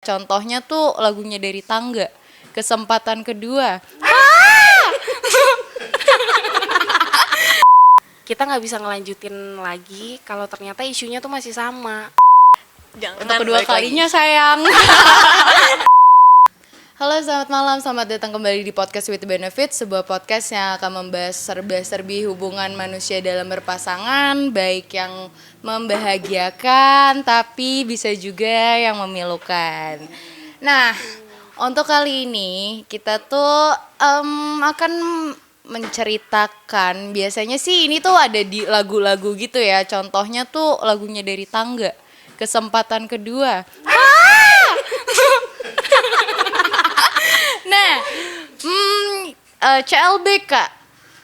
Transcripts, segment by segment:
Contohnya tuh lagunya Dari Tangga, Kesempatan Kedua. Kita nggak bisa ngelanjutin lagi kalau ternyata isunya tuh masih sama. Jangan Untuk kedua kalinya sayang. Halo, selamat malam, selamat datang kembali di Podcast with Benefits, sebuah podcast yang akan membahas serba-serbi hubungan manusia dalam berpasangan, baik yang membahagiakan tapi bisa juga yang memilukan. Nah, untuk kali ini kita tuh akan menceritakan, biasanya sih ini tuh ada di lagu-lagu gitu ya, contohnya tuh lagunya Dari Tangga, Kesempatan Kedua. Nah, CLBK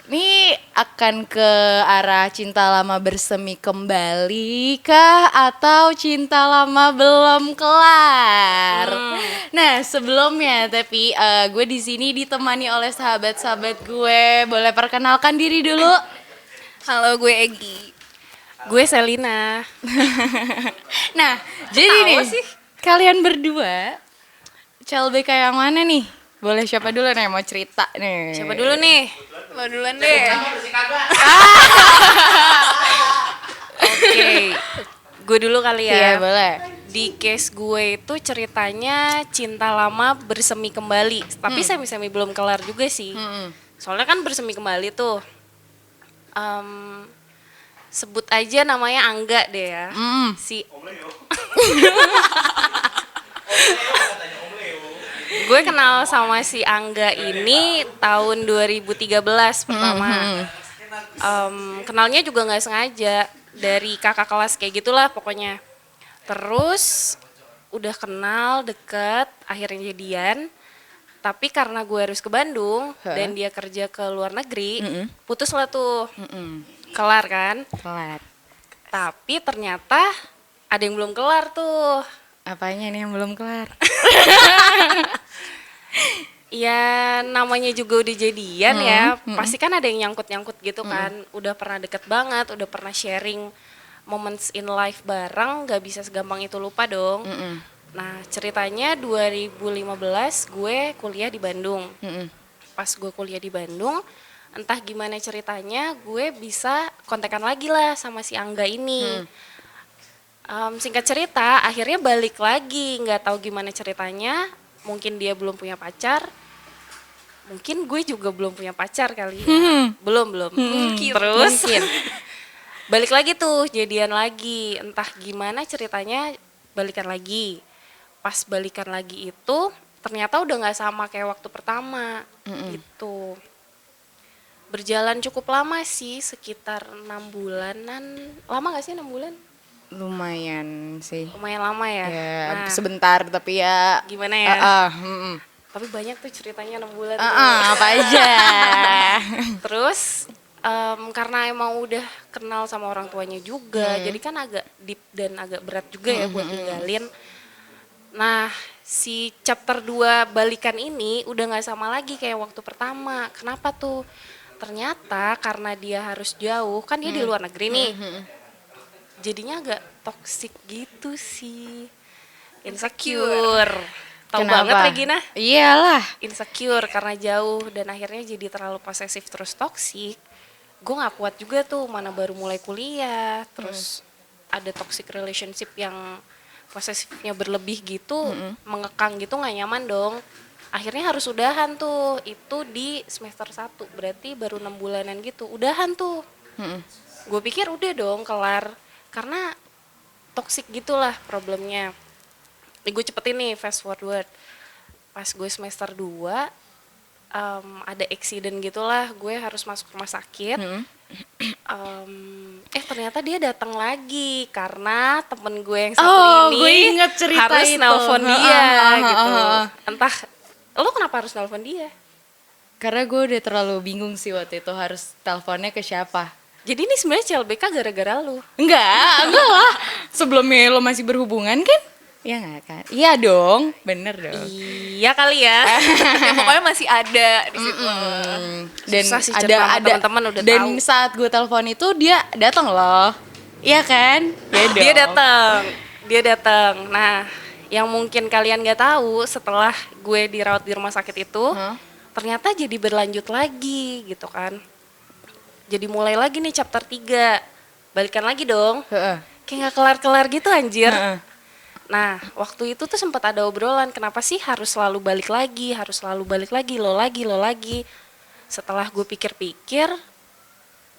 ini akan ke arah cinta lama bersemi kembali kah atau cinta lama belum kelar? Nah, sebelumnya tapi gue di sini ditemani oleh sahabat-sahabat gue. Boleh perkenalkan diri dulu? Halo, gue Egi. Gue Selina. Nah, jadi nih kalian berdua CLBK yang mana nih? Boleh siapa dulu nih mau cerita nih? Siapa dulu nih? Lo duluan deh. Oke. Gue dulu kali ya. Iya, boleh. Di case gue itu ceritanya cinta lama bersemi kembali. Tapi semi-semi belum kelar juga sih. Soalnya kan bersemi kembali tuh. Sebut aja namanya Angga deh ya. Si gue kenal sama si Angga ini tahun 2013 pertama. Kenalnya juga nggak sengaja dari kakak kelas kayak gitulah pokoknya. Terus udah kenal deket, akhirnya jadian. Tapi karena gue harus ke Bandung dan dia kerja ke luar negeri, putus lah tuh. Kelar kan? Kelar. Tapi ternyata ada yang belum kelar tuh. Apanya nih yang belum kelar? Ya namanya juga udah jadian ya, pasti kan ada yang nyangkut-nyangkut gitu kan. Udah pernah deket banget, udah pernah sharing moments in life bareng, gak bisa segampang itu lupa dong. Nah ceritanya 2015 gue kuliah di Bandung. Pas gue kuliah di Bandung, entah gimana ceritanya gue bisa kontekan lagi lah sama si Angga ini. Singkat cerita, akhirnya balik lagi, nggak tahu gimana ceritanya. Mungkin dia belum punya pacar, mungkin gue juga belum punya pacar kali ya. Belum. Terus balik lagi tuh, jadian lagi. Entah gimana ceritanya, balikan lagi. Pas balikan lagi itu, ternyata udah nggak sama kayak waktu pertama. Gitu. Berjalan cukup lama sih, sekitar 6 bulanan. Lama nggak sih 6 bulan? Lumayan sih. Lumayan lama ya. Ya, sebentar tapi ya. Gimana ya? Tapi banyak tuh ceritanya 6 bulan. Apa aja. Terus karena emang udah kenal sama orang tuanya juga, jadi kan agak deep dan agak berat juga ya buat tinggalin. Nah, si chapter 2 balikan ini udah gak sama lagi kayak waktu pertama. Kenapa tuh? Ternyata karena dia harus jauh, kan dia di luar negeri nih. Jadinya agak toksik gitu sih. Insecure. Tahu banget Regina? Iyalah. Insecure karena jauh dan akhirnya jadi terlalu posesif terus toksik. Gue gak kuat juga tuh, mana baru mulai kuliah. Terus ada toxic relationship yang posesifnya berlebih gitu, mengekang gitu gak nyaman dong. Akhirnya harus udahan tuh, itu di semester 1, berarti baru 6 bulanan gitu. Udahan tuh. Gue pikir udah dong kelar. Karena toksik gitulah problemnya. Gue cepetin nih fast forward. Pas gue semester 2 ada accident gitulah, gue harus masuk rumah sakit. Ternyata dia datang lagi karena temen gue yang satu ini gue inget cerita harus itu. nelpon dia gitu. Entah lo kenapa harus nelpon dia? Karena gue udah terlalu bingung sih waktu itu harus teleponnya ke siapa. Jadi ini sebenarnya CLBK gara-gara lu? Enggak lah. Sebelumnya lo masih berhubungan kan? Iya enggak kan? Iya dong, bener dong. Iya kali ya. Ya, pokoknya masih ada di situ. Dan Susah sih ada teman-teman udah dan tahu. saat gue telepon itu dia datang loh. Iya kan? Dia datang. Nah, Yang mungkin kalian nggak tahu, setelah gue dirawat di rumah sakit itu, ternyata jadi berlanjut lagi gitu kan. Jadi mulai lagi nih chapter 3, balikan lagi dong. Kayak nggak kelar-kelar gitu anjir. Nah, waktu itu tuh sempat ada obrolan, kenapa sih harus selalu balik lagi, lo lagi. Setelah gue pikir-pikir,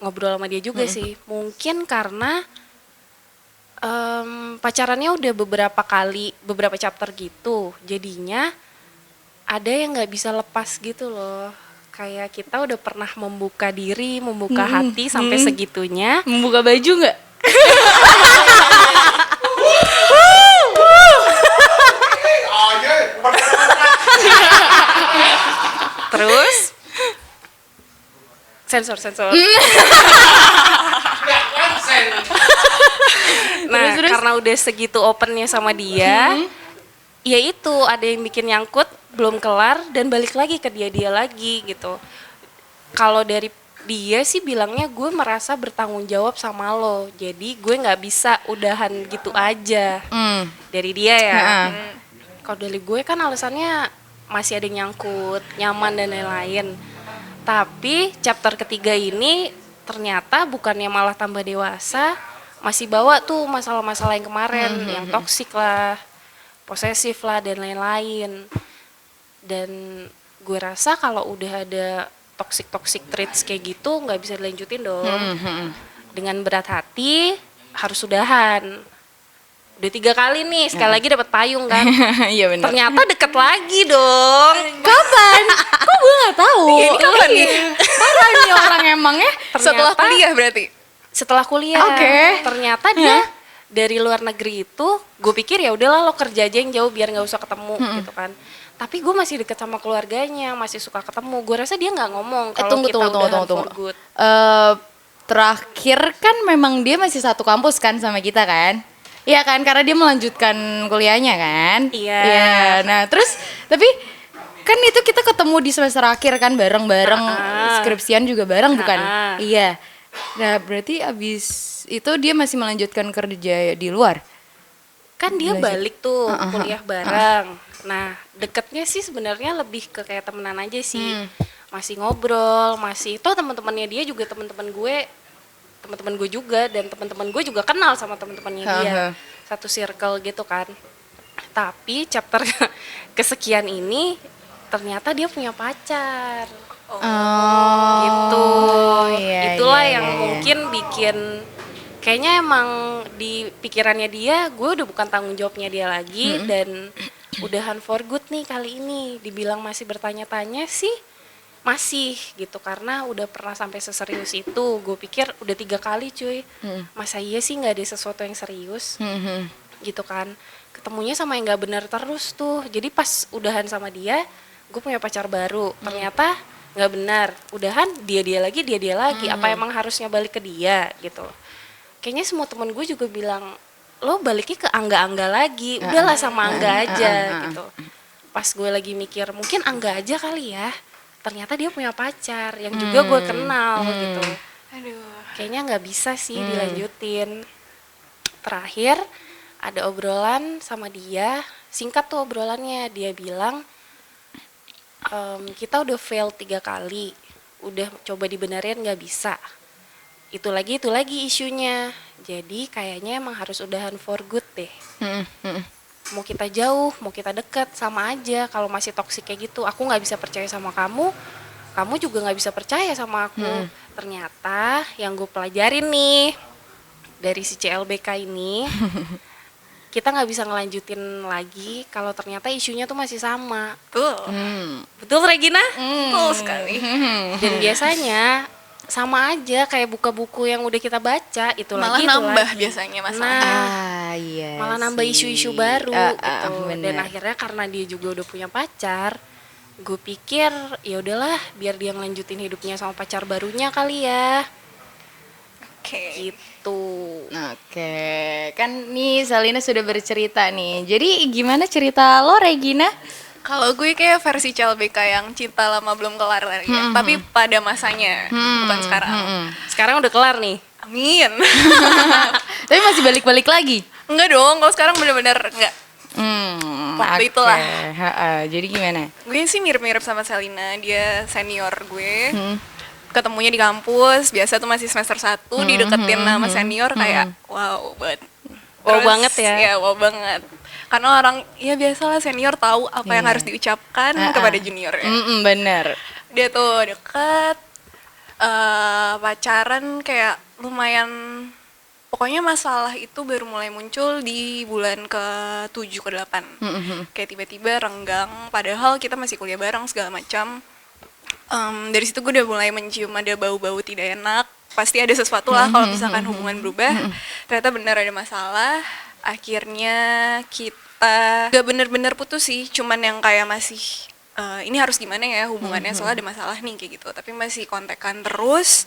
ngobrol sama dia juga sih. Mungkin karena pacarannya udah beberapa chapter gitu. Jadinya ada yang nggak bisa lepas gitu loh. Kayak kita udah pernah membuka diri, membuka hati sampai segitunya. Membuka baju nggak? Terus sensor. Nah, Terus? karena udah segitu opennya sama dia, ya itu ada yang bikin nyangkut, belum kelar dan balik lagi ke dia lagi gitu. Kalau dari dia sih bilangnya gue merasa bertanggung jawab sama lo, jadi gue nggak bisa udahan gitu aja. Dari dia ya. Kalau dari gue kan alasannya masih ada yang nyangkut, nyaman dan lain-lain. Tapi chapter ketiga ini ternyata bukannya malah tambah dewasa, masih bawa tuh masalah-masalah yang kemarin, yang toksik lah, posesif lah dan lain-lain. Dan gue rasa kalau udah ada toxic traits kayak gitu nggak bisa dilanjutin dong. Dengan berat hati harus udahan. Udah 3 kali nih, sekali lagi dapat payung kan. Iya benar. Ternyata deket lagi dong. Kapan? Kok gue nggak tahu? Ini kapan nih? Parah nih orang emangnya. Setelah kuliah berarti? Setelah kuliah. Oke. Ternyata dia dari luar negeri itu, gue pikir ya udahlah lo kerja aja yang jauh biar nggak usah ketemu gitu kan. Tapi gue masih deket sama keluarganya, masih suka ketemu. Gue rasa dia nggak ngomong kalau kita udahan for good. Terakhir kan memang dia masih satu kampus kan sama kita kan? Iya kan, karena dia melanjutkan kuliahnya kan? Iya. Nah terus, tapi kan itu kita ketemu di semester akhir kan bareng-bareng, skripsian juga bareng bukan? Iya. Nah berarti abis itu dia masih melanjutkan kerja di luar? Kan dia balik tuh kuliah bareng. Nah deketnya sih sebenarnya lebih ke kayak temenan aja sih. Masih ngobrol, masih toh teman-temannya dia juga teman-teman gue juga, dan teman-teman gue juga kenal sama teman-temannya dia, satu circle gitu kan. Tapi chapter kesekian ini ternyata dia punya pacar. Gitu. Itulah yang mungkin bikin kayaknya emang di pikirannya dia gue udah bukan tanggung jawabnya dia lagi, dan udahan for good nih kali ini. Dibilang masih bertanya-tanya sih masih gitu, karena udah pernah sampai seserius itu. Gue pikir udah 3 kali cuy, masa iya sih nggak ada sesuatu yang serius gitu kan. Ketemunya sama yang nggak benar terus tuh. Jadi pas udahan sama dia, gue punya pacar baru, ternyata nggak benar. Udahan dia lagi. Apa emang harusnya balik ke dia gitu? Kayaknya semua temen gue juga bilang, lo baliknya ke Angga lagi, udahlah sama Angga aja gitu. Pas gue lagi mikir mungkin Angga aja kali ya, ternyata dia punya pacar yang juga gue kenal gitu. Aduh. Kayaknya nggak bisa sih dilanjutin. Terakhir ada obrolan sama dia, singkat tuh obrolannya. Dia bilang kita udah fail 3 kali, udah coba dibenerin nggak bisa. Itu lagi isunya. Jadi kayaknya emang harus udahan for good deh. Mau kita jauh, mau kita deket, sama aja. Kalau masih toksik kayak gitu, aku nggak bisa percaya sama kamu, kamu juga nggak bisa percaya sama aku. Ternyata yang gue pelajarin nih dari si CLBK ini, kita nggak bisa ngelanjutin lagi kalau ternyata isunya tuh masih sama. Betul Regina? Betul sekali. Dan biasanya sama aja kayak buka buku yang udah kita baca, itu Malah lagi nambah lagi. biasanya masalahnya. Iya. Malah nambah sih. isu-isu baru gitu. Bener. Dan akhirnya karena dia juga udah punya pacar, gue pikir ya udahlah biar dia ngelanjutin hidupnya sama pacar barunya kali ya. Oke. Gitu. Oke, kan nih Salina sudah bercerita nih. Jadi gimana cerita lo Regina? Kalau gue kayak versi CLBK yang cinta lama belum kelar lagi ya. Tapi pada masanya, bukan sekarang. Sekarang udah kelar nih. Amin. Tapi masih balik-balik lagi? Enggak dong, kalau sekarang bener-bener enggak. Waktu oke. itulah. Jadi gimana? Gue sih mirip-mirip sama Selina, dia senior gue. Ketemunya di kampus, biasa tuh masih semester 1 dideketin sama senior kayak wow banget. Wow banget ya. Ya, wow banget. Karena orang, ya biasalah senior tahu apa yang Iya. harus diucapkan kepada junior ya. Bener. Dia tuh deket, pacaran kayak lumayan, pokoknya masalah itu baru mulai muncul di bulan ke-7 ke-8. Kayak tiba-tiba renggang, padahal kita masih kuliah bareng segala macam. Dari situ gue udah mulai mencium ada bau-bau tidak enak. Pasti ada sesuatu lah kalau misalkan hubungan berubah. Ternyata benar ada masalah. Akhirnya kita gak bener-bener putus sih, cuman yang kayak masih ini harus gimana ya hubungannya, soalnya ada masalah nih kayak gitu. Tapi masih kontekan terus.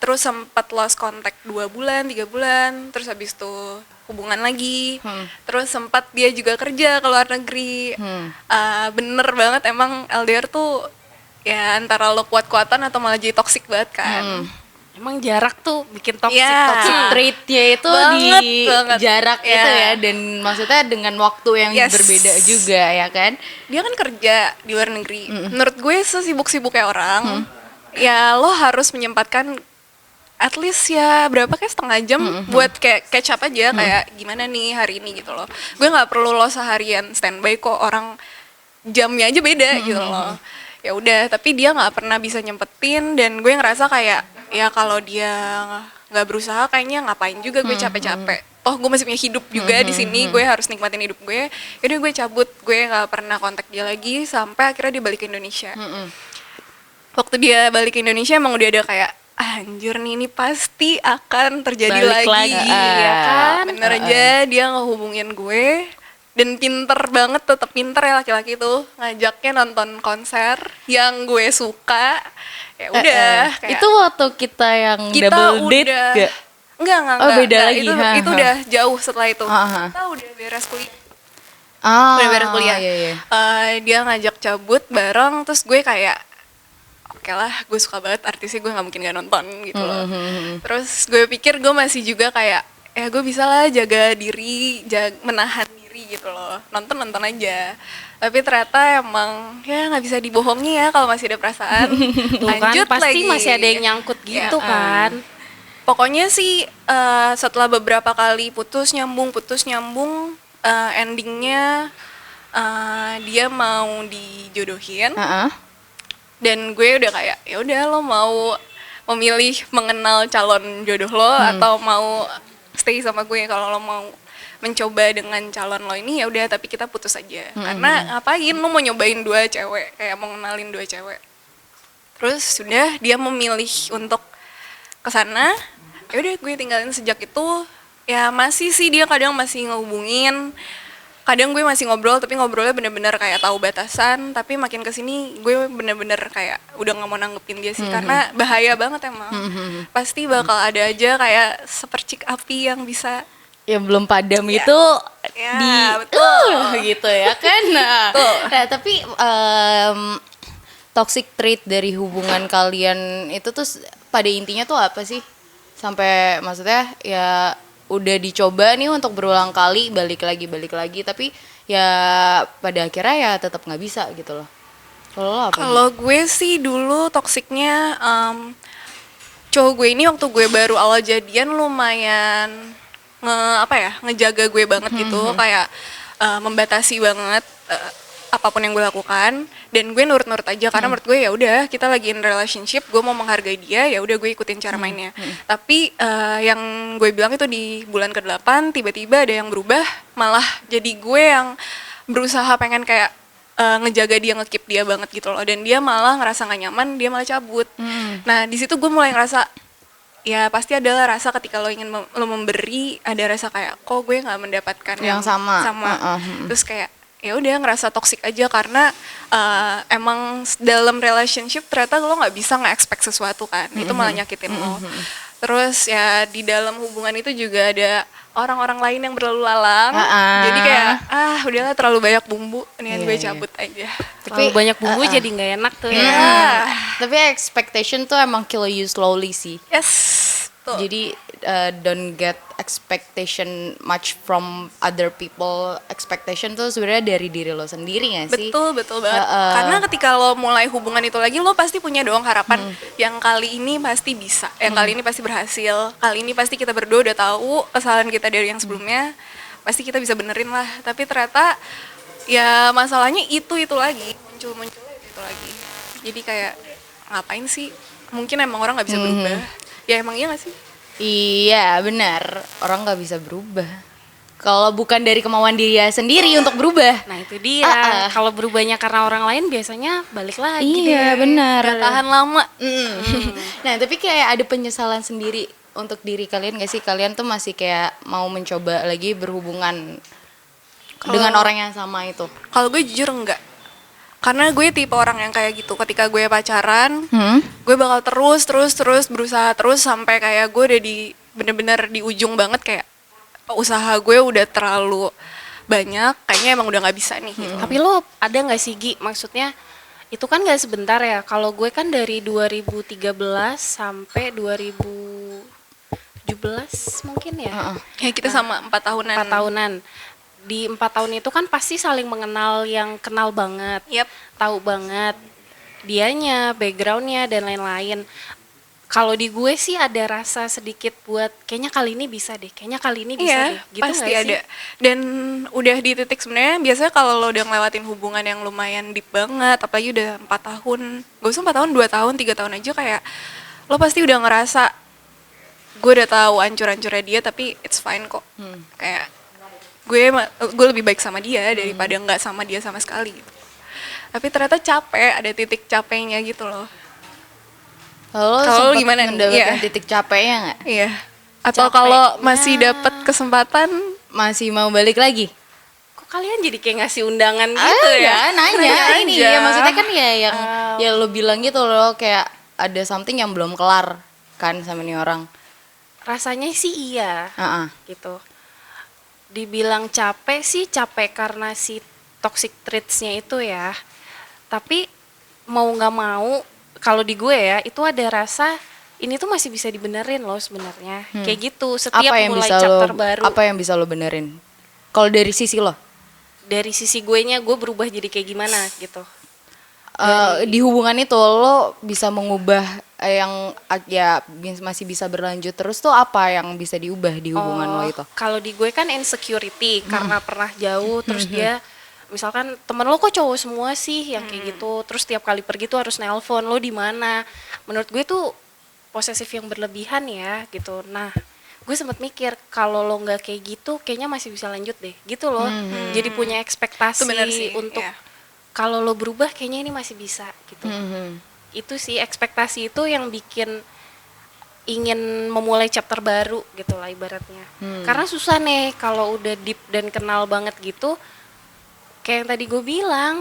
Terus sempat lost kontak 2 bulan, 3 bulan. Terus habis itu hubungan lagi. Terus sempat dia juga kerja ke luar negeri. Bener banget emang LDR tuh ya antara lo kuat-kuatan atau malah jadi toxic banget kan. Emang jarak tuh bikin toxic. Iya. Toxic trait-nya itu Banget, di banget. jarak Iya. itu ya, dan maksudnya dengan waktu yang Yes. berbeda juga ya kan. Dia kan kerja di luar negeri. Menurut gue sesibuk-sibuknya orang, ya lo harus menyempatkan at least ya berapa kayak setengah jam buat kayak catch up aja, kayak gimana nih hari ini gitu loh. Gue nggak perlu lo seharian standby kok, orang jamnya aja beda gitu loh. Ya udah, tapi dia nggak pernah bisa nyempetin, dan gue ngerasa kayak ya kalau dia nggak berusaha kayaknya ngapain juga gue capek-capek. Toh gue masih punya hidup juga di sini, gue harus nikmatin hidup gue. Yaudah gue cabut, gue nggak pernah kontak dia lagi sampai akhirnya dia balik ke Indonesia. Waktu dia balik ke Indonesia emang udah ada kayak anjir nih, ini pasti akan terjadi Balik lagi. ya kan. Bener aja dia ngehubungin gue, dan pinter banget, tetap pinter ya laki-laki tuh, ngajaknya nonton konser yang gue suka. Ya udah kayak Itu waktu kita yang kita double date udah gak? enggak Oh, beda lagi. itu udah jauh setelah itu. Ha. Kita udah beres kuliah. Ah, Udah beres kuliah. iya, iya. Dia ngajak cabut bareng, terus gue kayak oke lah, gue suka banget artisnya, gue nggak mungkin gak nonton gitu loh. Terus gue pikir gue masih juga kayak ya gue bisa lah jaga diri, menahan diri gitu loh, nonton aja. Tapi ternyata emang ya nggak bisa dibohongi ya kalau masih ada perasaan. Tuh kan, Lanjut pasti lagi. masih ada yang nyangkut gitu kan. Pokoknya sih setelah beberapa kali putus nyambung, endingnya dia mau dijodohin. Dan gue udah kayak ya udah, lo mau memilih mengenal calon jodoh lo atau mau stay sama gue. Kalau lo mau mencoba dengan calon lo ini ya udah, tapi kita putus aja. Karena ngapain lo mau nyobain 2 cewek, kayak mau ngenalin 2 cewek. Terus sudah dia memilih untuk kesana. Ya udah gue tinggalin sejak itu. Ya masih sih dia kadang masih ngehubungin. Kadang gue masih ngobrol, tapi ngobrolnya bener-bener kayak tahu batasan. Tapi makin kesini gue bener-bener kayak udah gak mau nanggepin dia sih, karena bahaya banget emang. Pasti bakal ada aja kayak sepercik api yang bisa Yang belum padam Ya. itu Ya, di betul. gitu ya kan. Betul. Nah, tapi toxic trait dari hubungan kalian itu tuh pada intinya tuh apa sih? Sampai maksudnya ya udah dicoba nih untuk berulang kali, balik lagi, tapi ya pada akhirnya ya tetap nggak bisa gitu loh. Kalau lo apa? Kalau gue sih dulu toksiknya cowok gue ini waktu gue baru awal jadian lumayan ngejaga gue banget gitu, kayak membatasi banget apapun yang gue lakukan, dan gue nurut-nurut aja karena menurut gue ya udah kita lagi in relationship, gue mau menghargai dia, ya udah gue ikutin cara mainnya. Tapi yang gue bilang itu di bulan ke-8 tiba-tiba ada yang berubah, malah jadi gue yang berusaha pengen kayak ngejaga dia, nge-keep dia banget gitu loh, dan dia malah ngerasa gak nyaman, dia malah cabut. Nah di situ gue mulai ngerasa ya pasti adalah rasa ketika lo ingin lo memberi, ada rasa kayak kok gue nggak mendapatkan Yang sama. Terus kayak ya udah ngerasa toksik aja, karena emang dalam relationship ternyata lo nggak bisa nge-expect sesuatu kan, itu malah nyakitin lo. Terus ya di dalam hubungan itu juga ada orang-orang lain yang berlalu lalang, jadi kayak udahlah terlalu banyak bumbu, nih gue cabut aja. Tapi banyak bumbu jadi nggak enak tuh ya. Ya. Tapi expectation tuh emang kill you slowly sih. Yes, tuh. Jadi don't get expectation much from other people. Expectation tuh sebenarnya dari diri lo sendiri nggak sih? Betul banget. Karena ketika lo mulai hubungan itu lagi, lo pasti punya dong harapan yang kali ini pasti bisa, yang kali ini pasti berhasil, kali ini pasti kita berdua udah tahu kesalahan kita dari yang sebelumnya, pasti kita bisa benerin lah. Tapi ternyata ya masalahnya itu lagi, muncul itu lagi. Jadi kayak ngapain sih? Mungkin emang orang nggak bisa berubah. Ya emang iya nggak sih? Iya benar, orang nggak bisa berubah kalau bukan dari kemauan dia sendiri untuk berubah. Nah itu dia, kalau berubahnya karena orang lain biasanya balik lagi deh. Iya benar. Gak tahan lama. Nah tapi kayak ada penyesalan sendiri untuk diri kalian gak sih? Kalian tuh masih kayak mau mencoba lagi berhubungan dengan orang yang sama itu? Kalau gue jujur enggak. Karena gue tipe orang yang kayak gitu. Ketika gue pacaran, gue bakal terus berusaha terus sampai kayak gue udah bener-bener di ujung banget, kayak usaha gue udah terlalu banyak, kayaknya emang udah nggak bisa nih. Gitu. Tapi lo ada nggak sih Gi? Maksudnya itu kan nggak sebentar ya. Kalau gue kan dari 2013 sampai 2017 mungkin ya. Ya kita sama 4 tahunan. 4 tahunan. Di 4 tahun itu kan pasti saling mengenal, yang kenal banget, tahu banget dianya, backgroundnya dan lain-lain. Kalau di gue sih ada rasa sedikit buat kayaknya kali ini bisa deh, kayaknya kali ini bisa deh. Gitu pasti gak ada. sih? Dan udah di titik sebenarnya biasanya kalau lo udah ngelewatin hubungan yang lumayan deep banget, apalagi udah 4 tahun, gak usah 4 tahun, 2 tahun, 3 tahun aja, kayak lo pasti udah ngerasa gue udah tahu ancur-ancurnya dia, tapi it's fine kok. Kayak gue lebih baik sama dia daripada nggak sama dia sama sekali gitu. Tapi ternyata capek, ada titik capeknya gitu loh. Kalau gimana nih? mendapatkan titik capeknya nggak? Iya. Atau kalau masih dapat kesempatan, Masih mau balik lagi? Kok kalian jadi kayak ngasih undangan gitu ya? Nanya ini aja. ya, maksudnya kan ya yang ya lo bilang gitu loh, kayak ada something yang belum kelar kan sama nih orang. Rasanya sih iya, gitu. Dibilang capek sih capek karena si toxic traits-nya itu ya. Tapi mau nggak mau, kalau di gue ya itu ada rasa ini tuh masih bisa dibenerin loh sebenarnya. Kayak gitu. Setiap mulai chapter baru. Apa yang bisa lo benerin? Kalau dari sisi lo? Dari sisi gue nya gue berubah jadi kayak gimana gitu. Di hubungan itu lo bisa mengubah yang ya masih bisa berlanjut terus tuh, apa yang bisa diubah di hubungan lo itu? Kalau di gue kan insecurity karena pernah jauh, terus dia misalkan temen lo kok cowok semua sih yang kayak gitu, terus tiap kali pergi tuh harus nelpon lo di mana. Menurut gue tuh posesif yang berlebihan ya gitu. Nah gue sempat mikir kalau lo nggak kayak gitu kayaknya masih bisa lanjut deh gitu loh. Jadi punya ekspektasi sih, untuk kalau lo berubah kayaknya ini masih bisa gitu. Itu sih ekspektasi itu yang bikin ingin memulai chapter baru gitu lah ibaratnya. Karena susah nih kalau udah deep dan kenal banget gitu. Kayak yang tadi gue bilang,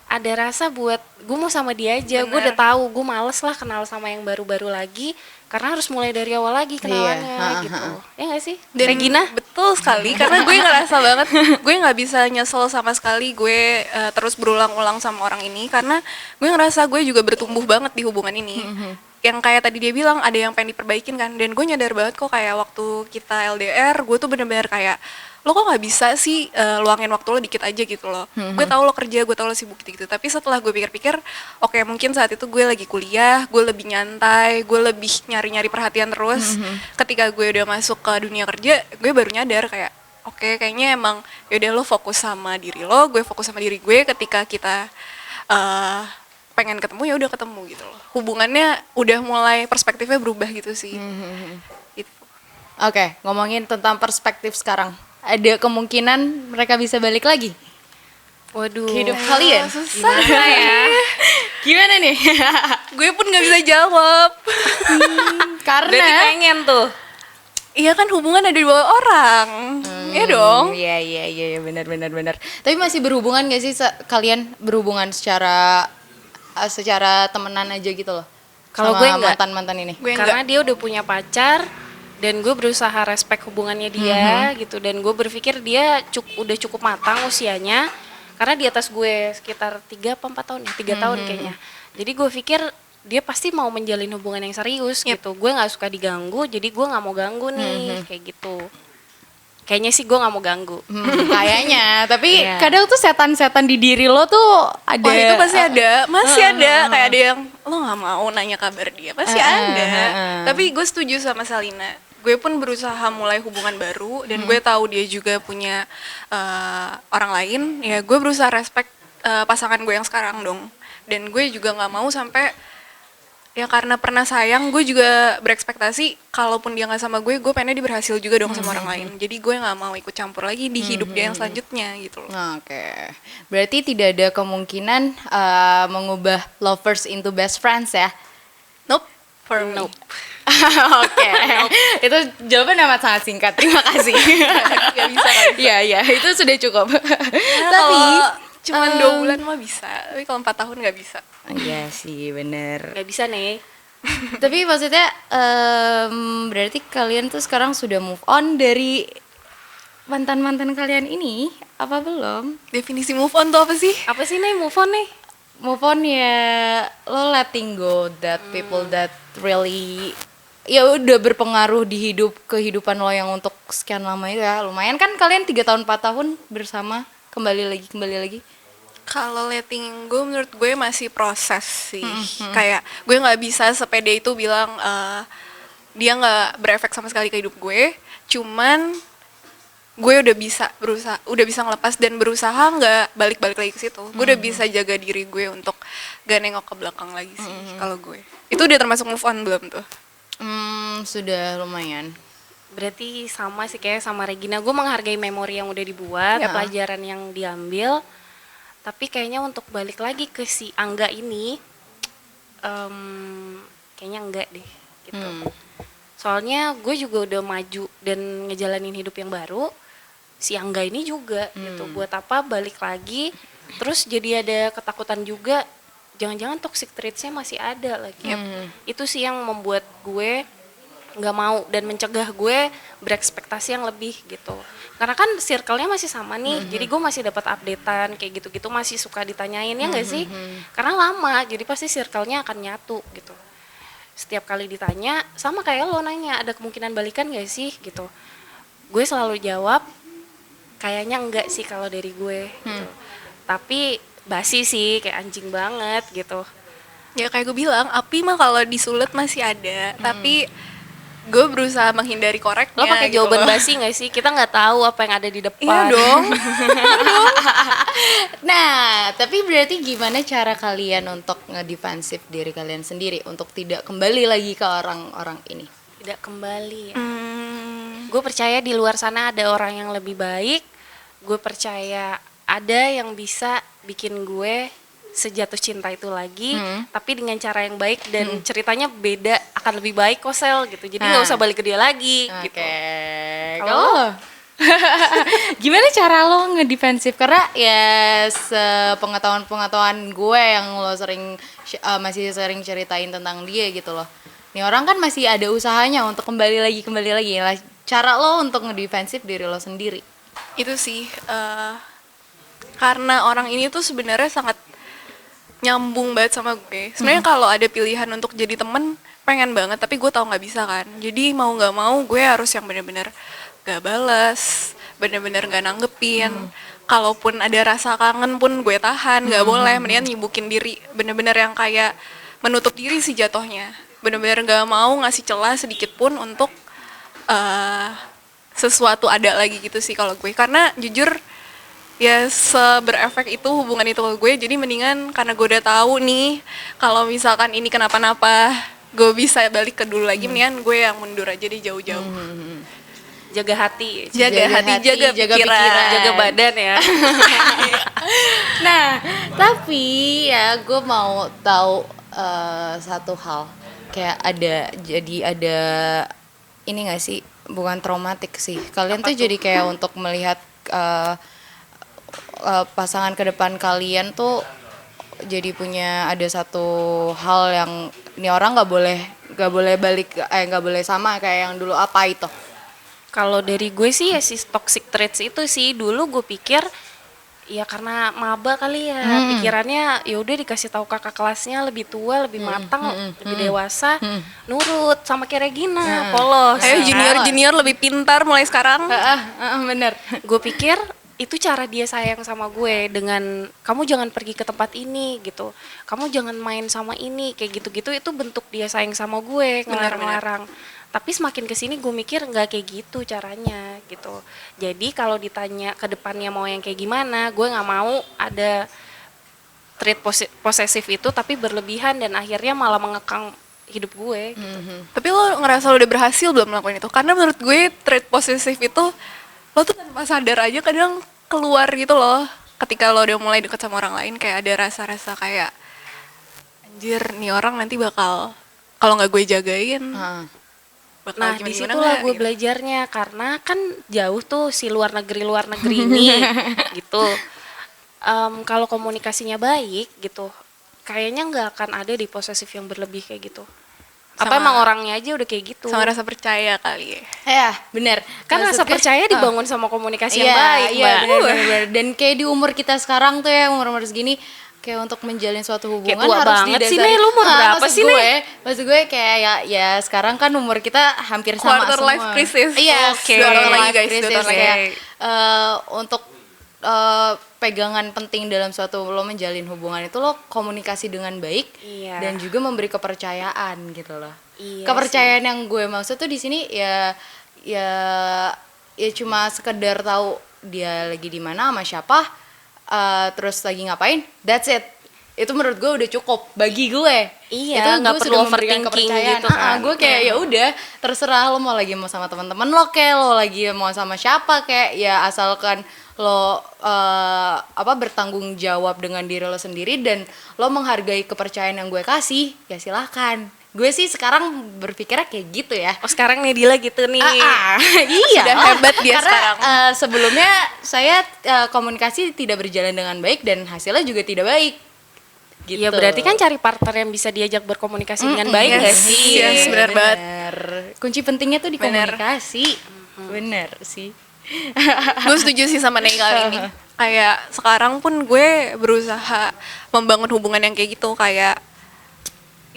ada rasa buat gue mau sama dia aja. Gue udah tahu, gue males lah kenal sama yang baru-baru lagi karena harus mulai dari awal lagi kenalannya gitu. Ya nggak sih? Dan Regina? betul sekali, karena gue ngerasa banget gue nggak bisa nyesel sama sekali gue terus berulang-ulang sama orang ini, karena gue ngerasa gue juga bertumbuh banget di hubungan ini. Yang kayak tadi dia bilang ada yang pengen diperbaikin kan, dan gue nyadar banget kok kayak waktu kita LDR gue tuh bener-bener kayak lo kok nggak bisa sih luangin waktu lo dikit aja gitu loh. Gue tahu lo kerja, gue tahu lo sibuk gitu, tapi setelah gue pikir-pikir, oke, mungkin saat itu gue lagi kuliah, gue lebih nyantai, gue lebih nyari-nyari perhatian terus. Ketika gue udah masuk ke dunia kerja, gue baru nyadar kayak oke, kayaknya emang yaudah lo fokus sama diri lo, gue fokus sama diri gue. Ketika kita pengen ketemu ya udah ketemu gitu loh. Hubungannya udah mulai perspektifnya berubah gitu sih. Gitu. Oke, ngomongin tentang perspektif sekarang. Ada kemungkinan mereka bisa balik lagi? Waduh. Hidup kalian? Susah ya. Gimana nih? Gue pun nggak bisa jawab. Berarti Karena pengen tuh. Iya kan, hubungan ada 2 orang. Iya dong. Iya benar. Tapi masih berhubungan gak sih kalian berhubungan secara temenan aja gitu loh? Kalau sama gue enggak. mantan ini. Gue Karena dia udah punya pacar dan gue berusaha respect hubungannya dia gitu, dan gue berpikir dia udah cukup matang usianya karena di atas gue sekitar 3 apa 4 tahun ya, 3 tahun kayaknya. Jadi gue pikir dia pasti mau menjalin hubungan yang serius gitu. Gue nggak suka diganggu, jadi gue nggak mau ganggu nih, kayak gitu. Kayaknya sih gue nggak mau ganggu. Kayaknya, tapi kadang tuh setan-setan di diri lo tuh ada. Wah, itu pasti ada, masih ada. Kayak ada yang lo nggak mau nanya kabar dia, pasti ada. Tapi gue setuju sama Salina. Gue pun berusaha mulai hubungan baru dan gue tahu dia juga punya orang lain. Ya gue berusaha respect pasangan gue yang sekarang dong. Dan gue juga nggak mau sampai ya karena pernah sayang, gue juga berekspektasi kalaupun dia nggak sama gue pengennya dia berhasil juga dong sama orang lain. Jadi gue nggak mau ikut campur lagi di hidup dia yang selanjutnya gitu loh. Oke. Berarti tidak ada kemungkinan mengubah lovers into best friends ya? Nope, for me. Nope. Oke. Itu jawaban amat sangat singkat. Terima kasih. Gak bisa kan? Iya, itu sudah cukup. Tapi cuma 2 bulan mah bisa, tapi kalau 4 tahun nggak bisa. Iya sih, bener. Nggak bisa nih. Tapi maksudnya berarti kalian tuh sekarang sudah move on dari mantan-mantan kalian ini apa belum? Definisi move on tuh apa sih? Apa sih nih move on nih? Move on ya lo letting go that people that really ya udah berpengaruh di kehidupan lo yang untuk sekian lama itu ya. Lumayan kan kalian 3 tahun 4 tahun bersama, kembali lagi. Kalau letting go menurut gue masih proses sih. Kayak gue nggak bisa sepede itu bilang dia nggak berefek sama sekali ke hidup gue. Cuman gue udah bisa ngelepas dan berusaha nggak balik lagi ke situ. Gue udah bisa jaga diri gue untuk gak nengok ke belakang lagi sih. Kalau gue itu udah termasuk move on belum tuh? Sudah lumayan. Berarti sama sih kayak sama Regina, gue menghargai memori yang udah dibuat, pelajaran yang diambil. Tapi kayaknya untuk balik lagi ke si Angga ini, kayaknya enggak deh gitu. Soalnya gue juga udah maju dan ngejalanin hidup yang baru. Si Angga ini juga gitu. Buat apa balik lagi? Terus jadi ada ketakutan juga. Jangan-jangan toxic traits-nya masih ada lagi. Itu sih yang membuat gue nggak mau dan mencegah gue berekspektasi yang lebih gitu. Karena kan circle-nya masih sama nih, jadi gue masih dapat updatean kayak gitu-gitu, masih suka ditanyain ya nggak sih? Karena lama, jadi pasti circle-nya akan nyatu gitu. Setiap kali ditanya, sama kayak lo nanya, ada kemungkinan balikan nggak sih gitu. Gue selalu jawab, kayaknya enggak sih kalau dari gue gitu. Tapi basi sih, kayak anjing banget gitu. Ya kayak gue bilang, api mah kalau disulut masih ada, tapi gue berusaha menghindari koreknya. Lo pakai gitu jawaban loh. basi nggak sih? Kita nggak tahu apa yang ada di depan. Iya dong. Nah, tapi berarti gimana cara kalian untuk ngedefensif diri kalian sendiri untuk tidak kembali lagi ke orang-orang ini? Tidak kembali ya. Gue percaya di luar sana ada orang yang lebih baik. Gue percaya ada yang bisa bikin gue sejatuh cinta itu lagi, tapi dengan cara yang baik dan ceritanya beda, akan lebih baik kok Sel gitu. Jadi nggak usah balik ke dia lagi gitu. Kalau gimana cara lo ngedefensif? Karena ya sepengetahuan gue yang lo masih sering ceritain tentang dia gitu loh. Nih orang kan masih ada usahanya untuk kembali lagi. Lah, cara lo untuk ngedefensif diri lo sendiri? Itu sih karena orang ini tuh sebenarnya sangat nyambung banget sama gue. Sebenarnya kalau ada pilihan untuk jadi temen, pengen banget, tapi gue tahu nggak bisa kan. Jadi mau nggak mau gue harus yang benar-benar gak balas, benar-benar gak nanggepin. Kalaupun ada rasa kangen pun gue tahan, nggak boleh. Mendingan nyibukin diri, benar-benar yang kayak menutup diri sih jatuhnya. Benar-benar gak mau ngasih celah sedikit pun untuk sesuatu ada lagi gitu sih kalau gue. Karena jujur ya seberefek itu hubungan itu ke gue, jadi mendingan karena gue udah tahu nih kalau misalkan ini kenapa-napa gue bisa balik ke dulu lagi, mendingan gue yang mundur aja deh jauh-jauh. Jaga hati, jaga pikiran, jaga badan ya. Nah, tapi ya gue mau tahu satu hal, kayak ada ini nggak sih, bukan traumatik sih, kalian tuh jadi kayak untuk melihat pasangan ke depan kalian tuh jadi punya ada satu hal yang ini orang nggak boleh balik, nggak boleh sama kayak yang dulu, apa itu? Kalau dari gue sih ya si toxic traits itu sih, dulu gue pikir Ya karena maba kali ya, pikirannya ya udah dikasih tahu kakak kelasnya lebih tua, lebih matang, lebih dewasa, nurut sama kayak Regina, polos. Ayo junior lebih pintar mulai sekarang. Bener. Gue pikir itu cara dia sayang sama gue dengan kamu jangan pergi ke tempat ini gitu, kamu jangan main sama ini kayak gitu-gitu, itu bentuk dia sayang sama gue, ngelarang-larang. Tapi semakin kesini gue mikir nggak kayak gitu caranya gitu. Jadi kalau ditanya ke depannya mau yang kayak gimana, gue nggak mau ada trait posesif itu tapi berlebihan dan akhirnya malah mengekang hidup gue gitu. Tapi lo ngerasa lo udah berhasil belum melakukan itu? Karena menurut gue trait posesif itu lo tuh tanpa sadar aja kadang keluar gitu loh. Ketika lo udah mulai deket sama orang lain kayak ada rasa-rasa kayak anjir nih orang nanti bakal kalau nggak gue jagain bakal Nah gimana-gimana disitulah nggak, gue gitu. belajarnya karena kan jauh tuh si luar negeri ini gitu. Kalau komunikasinya baik gitu, kayaknya nggak akan ada di posesif yang berlebih kayak gitu. Apa Sama- emang orangnya aja udah kayak gitu? Sama rasa percaya kali ya. Ya, bener. Kan rasa Maksudnya- percaya dibangun sama komunikasi yang Iya, baik, iya, Mbak. bener. Dan kayak di umur kita sekarang tuh ya, umur-umur segini, kayak untuk menjalin suatu hubungan Kayak tua harus banget sih, didasari. Nih. Lu umur berapa maksud sih, gue, maksud gue kayak ya sekarang kan umur kita hampir sama Quarter semua. life crisis. Iya, Oke. quarter 2 tahun lagi, life guys, 2 crisis. tahun lagi. Kayak, untuk pegangan penting dalam suatu lo menjalin hubungan itu lo komunikasi dengan baik Iya. dan juga memberi kepercayaan gitu loh. Iya Kepercayaan yang gue maksud tuh di sini ya ya ya cuma sekedar tahu dia lagi di mana sama siapa, terus lagi ngapain, that's it. Itu menurut gue udah cukup bagi gue. Iya, itu nggak gue perlu sudah memberikan overthinking kepercayaan. gitu kan. Gue kayak ya udah terserah lo mau lagi mau sama teman-teman lo, kayak lo lagi mau sama siapa, kayak ya asalkan lo bertanggung jawab dengan diri lo sendiri dan lo menghargai kepercayaan yang gue kasih, ya silahkan. Gue sih sekarang berpikirnya kayak gitu ya. Oh sekarang nih Dila gitu nih. Iya, Sudah hebat dia karena, sekarang. Sebelumnya saya komunikasi tidak berjalan dengan baik dan hasilnya juga tidak baik. Gitu. Ya berarti kan cari partner yang bisa diajak berkomunikasi dengan baik yes. nggak sih? Yes, benar banget. Kunci pentingnya tuh di Bener. komunikasi. Bener sih. Gue setuju sih sama Neng kali ini. Kayak sekarang pun gue berusaha membangun hubungan yang kayak gitu, kayak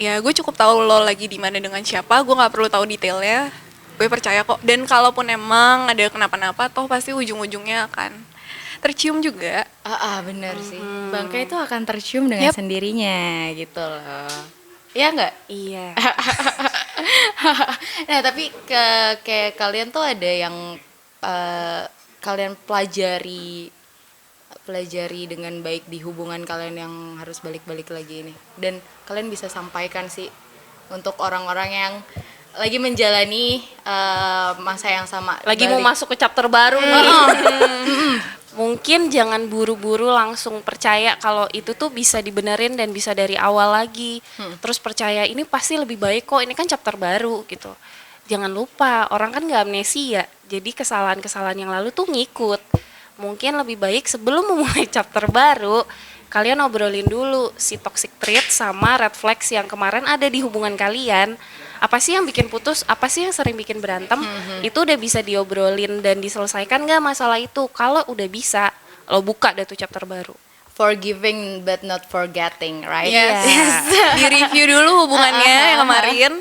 ya gue cukup tahu lo lagi di mana dengan siapa, gue nggak perlu tahu detailnya, gue percaya kok. Dan kalaupun emang ada kenapa-napa, toh pasti ujung-ujungnya akan tercium juga. Bener sih. Bangkai itu akan tercium dengan sendirinya gitu loh. Iya nggak? Iya. Nah tapi kayak kalian tuh ada yang kalian pelajari dengan baik di hubungan kalian yang harus balik-balik lagi ini, dan kalian bisa sampaikan sih untuk orang-orang yang lagi menjalani masa yang sama, Lagi mau masuk ke chapter baru nih. Mungkin jangan buru-buru langsung percaya kalau itu tuh bisa dibenerin dan bisa dari awal lagi. Terus percaya ini pasti lebih baik kok, ini kan chapter baru gitu. Jangan lupa, orang kan gak amnesia. Jadi kesalahan-kesalahan yang lalu tuh ngikut. Mungkin lebih baik sebelum memulai chapter baru, kalian obrolin dulu si toxic trait sama red flags yang kemarin ada di hubungan kalian. Apa sih yang bikin putus, apa sih yang sering bikin berantem, itu udah bisa diobrolin dan diselesaikan gak masalah itu. Kalau udah bisa, lo buka deh tuh chapter baru. Forgiving but not forgetting, right? Yes. Di-review dulu hubungannya yang kemarin,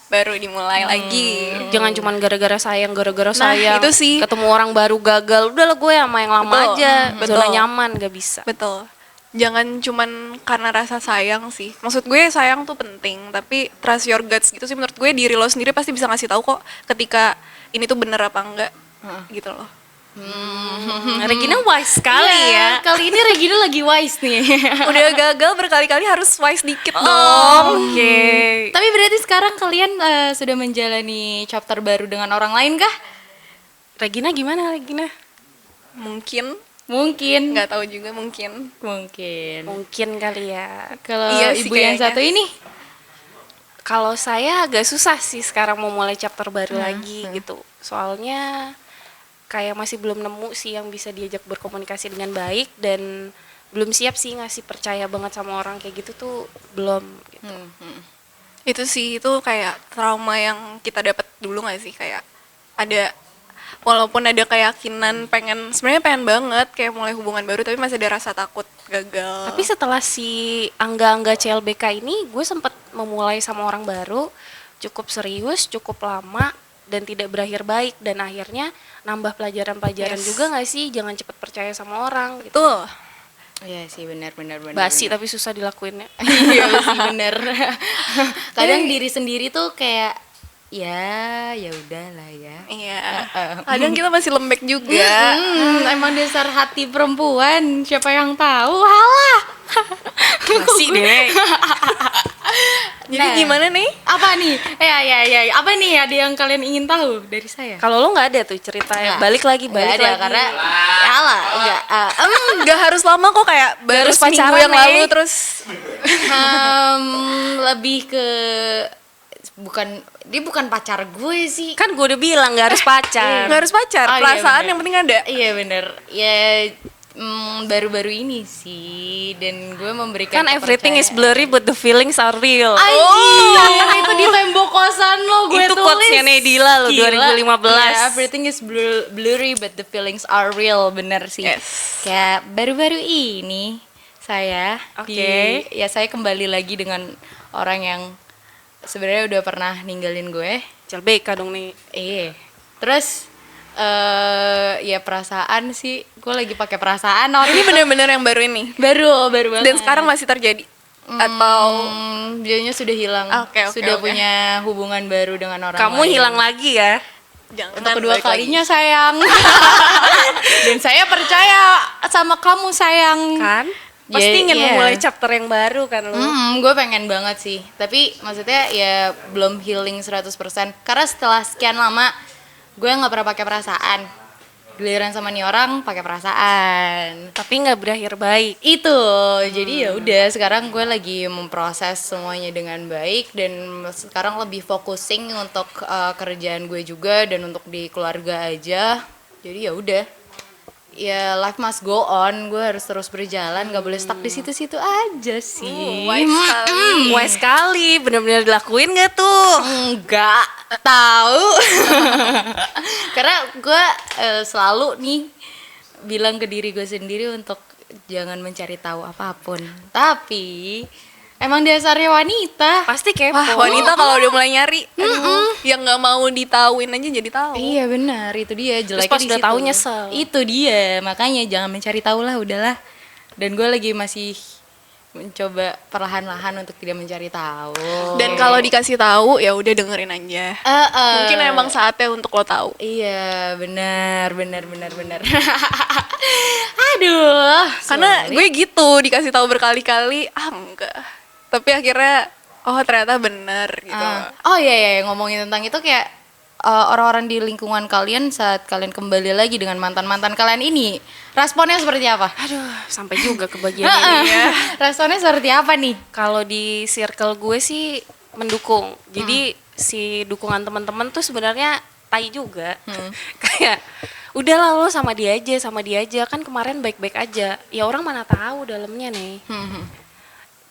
baru dimulai lagi. Jangan cuman gara-gara sayang, sayang. itu sih. Ketemu orang baru gagal, udah lah gue sama yang lama Betul. aja. Betul. Zona nyaman gak bisa. Betul. Jangan cuman karena rasa sayang sih. Maksud gue sayang tuh penting, tapi trust your guts gitu sih. Menurut gue diri lo sendiri pasti bisa ngasih tahu kok ketika ini tuh bener apa enggak. Gitu loh. Regina wise sekali ya. Kali ini Regina lagi wise nih. Udah gagal berkali-kali harus wise dikit dong. Oke. Tapi berarti sekarang kalian sudah menjalani chapter baru dengan orang lain kah? Regina gimana Regina? Mungkin, Mungkin. nggak tahu juga mungkin. Mungkin kali ya. Kalau Iya sih ibu yang kayaknya. satu ini, Kalau saya agak susah sih sekarang mau mulai chapter baru lagi gitu. Soalnya kayak masih belum nemu sih yang bisa diajak berkomunikasi dengan baik dan belum siap sih ngasih percaya banget sama orang kayak gitu tuh belum gitu. Itu sih, itu kayak trauma yang kita dapat dulu nggak sih, kayak ada walaupun ada keyakinan sebenarnya pengen banget kayak mulai hubungan baru, tapi masih ada rasa takut gagal. Tapi setelah si Angga CLBK ini, gue sempet memulai sama orang baru, cukup serius, cukup lama, dan tidak berakhir baik. Dan akhirnya nambah pelajaran-pelajaran juga gak sih? Jangan cepet percaya sama orang gitu. Betul. Iya sih, benar. Basi tapi susah dilakuinnya. Iya sih, benar. Kadang diri sendiri tuh kayak ya udahlah ya. Iya. Kadang kita masih lembek juga. Emang dasar hati perempuan, siapa yang tahu? Halah. Basi deh. Jadi gimana nih? Apa nih? Ya. Apa nih? Ada yang kalian ingin tahu dari saya? Kalau lo nggak ada tuh ceritanya, balik lagi. Karena halah, enggak. Nggak harus lama kok, kayak baru harus seminggu pacaran, yang lalu terus. Lebih ke bukan pacar gue sih. Kan gue udah bilang nggak harus pacar. Nggak harus pacar, Oh, iya, perasaan bener. yang penting ada. Iya bener. Ya baru-baru ini sih, dan gue memberikan Kan everything is blurry but the feelings are real. Anjir, itu di tembok kosan lo gue Itu tulis. quotes-nya Nedila lo, Gila. 2015. Yeah, everything is blurry but the feelings are real, bener sih. Yes. Kayak baru-baru ini saya Oke. saya kembali lagi dengan orang yang sebenarnya udah pernah ninggalin gue. CLBK dong nih. Iya. Terus ya perasaan sih, gue lagi pakai perasaan. Ini bener-bener yang baru ini. baru banget. Dan sekarang masih terjadi. Atau dianya sudah hilang. Oke, sudah oke. punya hubungan baru dengan orang Kamu lain. hilang lagi ya? jangan Untuk kedua balik lagi. kalinya sayang. Dan saya percaya sama kamu sayang. Kan? Pasti ingin Iya. memulai chapter yang baru kan lo? Gue pengen banget sih. Tapi maksudnya ya belum healing 100%. Karena setelah sekian lama gue nggak pernah pakai perasaan. Giliran sama nih orang pakai perasaan. Tapi nggak berakhir baik. Itu. Jadi ya udah, sekarang gue lagi memproses semuanya dengan baik, dan sekarang lebih focusing untuk kerjaan gue juga dan untuk di keluarga aja. Jadi ya udah. Ya life must go on, gue harus terus berjalan, gak boleh stuck di situ-situ aja sih. Wise sekali. Wise sekali, bener-bener dilakuin nggak tuh? Enggak tahu. Karena gue selalu nih bilang ke diri gue sendiri untuk jangan mencari tahu apapun. Tapi emang dasarnya wanita. Pasti kepo. Wah, wanita kalau udah mulai nyari, aduh, yang nggak mau ditauin aja jadi tahu. Iya benar, itu dia jeleknya pas di udah situ. tahu nyesel. Itu dia, makanya jangan mencari tahu lah, udahlah. Dan gue lagi masih mencoba perlahan-lahan untuk tidak mencari tahu. Dan kalau dikasih tahu ya udah dengerin aja. Mungkin emang saatnya untuk lo tahu. Iya, benar. Aduh, Karena gue gitu dikasih tahu berkali-kali, enggak. Tapi akhirnya ternyata benar gitu. Oh iya, ngomongin tentang itu kayak orang-orang di lingkungan kalian saat kalian kembali lagi dengan mantan-mantan kalian ini, responnya seperti apa? Aduh, sampai juga ke bagian ini ya. Responnya seperti apa nih? Kalau di circle gue sih mendukung. Jadi si dukungan teman-teman tuh sebenarnya tai juga. Kayak udahlah lo sama dia aja kan kemarin baik-baik aja. Ya orang mana tahu dalamnya nih.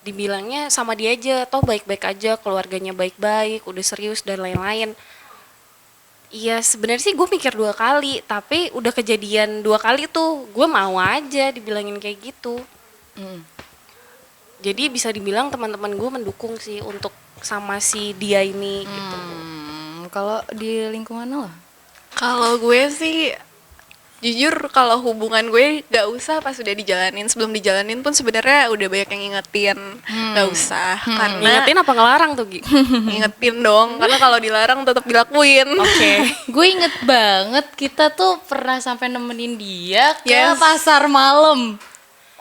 Dibilangnya sama dia aja, toh baik-baik aja, keluarganya baik-baik, udah serius dan lain-lain. Iya sebenarnya sih gue mikir 2 kali, tapi udah kejadian 2 kali tuh gue mau aja dibilangin kayak gitu. Jadi bisa dibilang teman-teman gue mendukung sih untuk sama si dia ini gitu. Kalau di lingkungan lo? Kalau gue sih jujur kalau hubungan gue gak usah pas udah dijalanin. Sebelum dijalanin pun sebenarnya udah banyak yang ngingetin gak usah. Karena Ngingetin apa ngelarang tuh Gi? ngingetin dong. Karena kalau dilarang tetap dilakuin. Gue inget banget kita tuh pernah sampai nemenin dia ke Yes. pasar malam.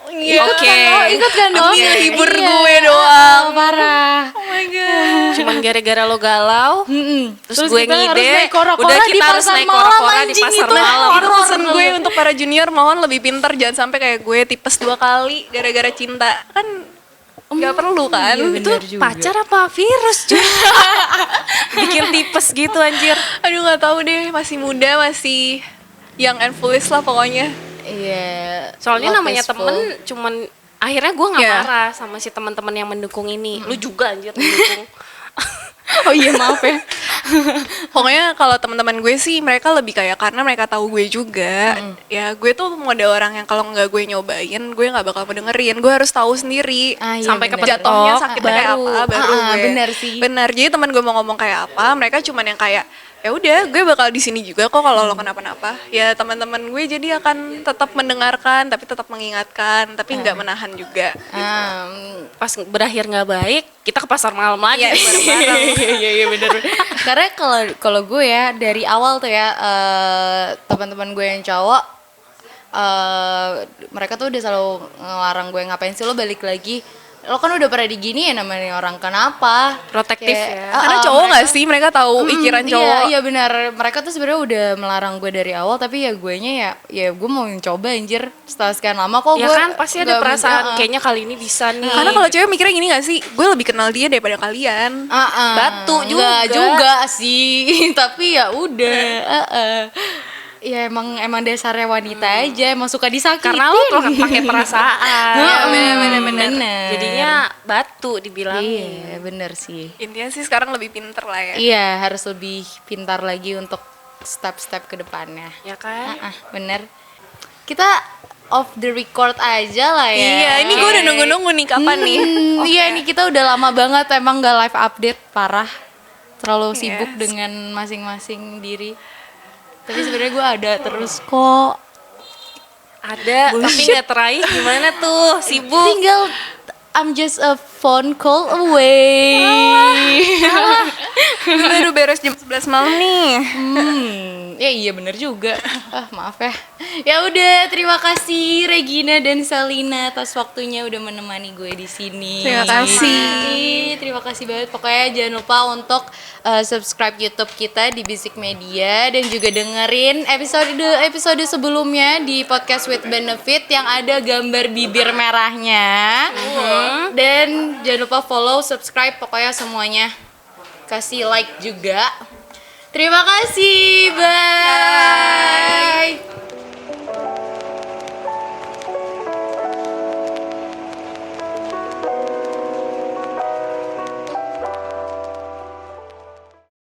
Iya. Oke. Ingat kan dong? Demi ngehibur Iya. gue doang. Parah. Oh my god. Cuman gara-gara lo galau, terus gue kita harus ngide, naik kora-kora udah di kita harus pasar naik malam, kora-kora di anjing, pasar itu malam. Itu horor pesan gue untuk para junior, mohon lebih pintar, jangan sampai kayak gue tipes 2 kali gara-gara cinta. Kan nggak perlu kan? iya, Itu bener juga. pacar apa virus cuy? Bikin tipes gitu anjir. Aduh nggak tahu deh, masih muda, masih young and foolish lah pokoknya. Iya. Soalnya love namanya is full. temen, cuman akhirnya gue nggak Iya. marah sama si teman-teman yang mendukung ini. Lu juga anjir mendukung. Oh iya maaf ya. Pokoknya kalau teman-teman gue sih mereka lebih kayak karena mereka tahu gue juga. Ya gue tuh model orang yang kalau nggak gue nyobain, gue nggak bakal mendengerin. Gue harus tahu sendiri. Iya, Sampai bener. kepetok, Jatuhnya sakitnya kayak baru. apa baru gue. Bener sih. Bener. Jadi teman gue mau ngomong kayak apa, mereka cuman yang kayak ya udah gue bakal di sini juga kok kalau lo kenapa-napa. Ya teman-teman gue jadi akan tetap mendengarkan tapi tetap mengingatkan tapi nggak menahan juga. Pas berakhir nggak baik, kita ke pasar malam lagi Iya, bareng-bareng. Iya bener. Karena kalau gue ya dari awal tuh ya teman-teman gue yang cowok mereka tuh udah selalu ngelarang gue ngapain sih lo balik lagi. Lo kan udah pernah diginiin namanya orang, kenapa? Protektif Kayak, ya. Karena cowok nggak sih mereka tahu pikiran cowok. Iya benar. Mereka tuh sebenarnya udah melarang gue dari awal tapi ya guenya ya gue mau coba anjir. Setelah sekian lama kok Ya gue kan pasti ada perasaan kayaknya kali ini bisa nih. Karena kalau cewek mikirnya gini gak sih, gue lebih kenal dia daripada kalian. Batu Nggak juga. juga sih. Tapi ya udah. Ya emang dasarnya wanita aja, emang suka disakitin. karena lo tuh pakai perasaan. Bener. Jadinya batu dibilangin. Iya bener sih. Intinya sih sekarang lebih pinter lah ya. Iya harus lebih pintar lagi untuk step-step ke depannya. Ya kan? Bener. Kita off the record aja lah ya. Iya, ini gue udah nunggu-nunggu nih kapan nih. Iya ini kita udah lama banget emang gak live update, parah. Terlalu sibuk Yes. dengan masing-masing diri. Tapi sebenarnya gue ada terus kok. Ada, tapi nggak teraih gimana tuh? Sibuk. Tinggal I'm just a phone call away. Baru beres jam 11 malam nih. Ya iya bener juga. Maaf ya. Ya udah, terima kasih Regina dan Selina atas waktunya udah menemani gue di sini. Terima kasih. Terima kasih banget. Pokoknya jangan lupa untuk subscribe YouTube kita di Basic Media dan juga dengerin episode sebelumnya di Podcast with Benefit yang ada gambar bibir merahnya. Dan jangan lupa follow, subscribe, pokoknya semuanya. Kasih like juga. Terima kasih. Bye.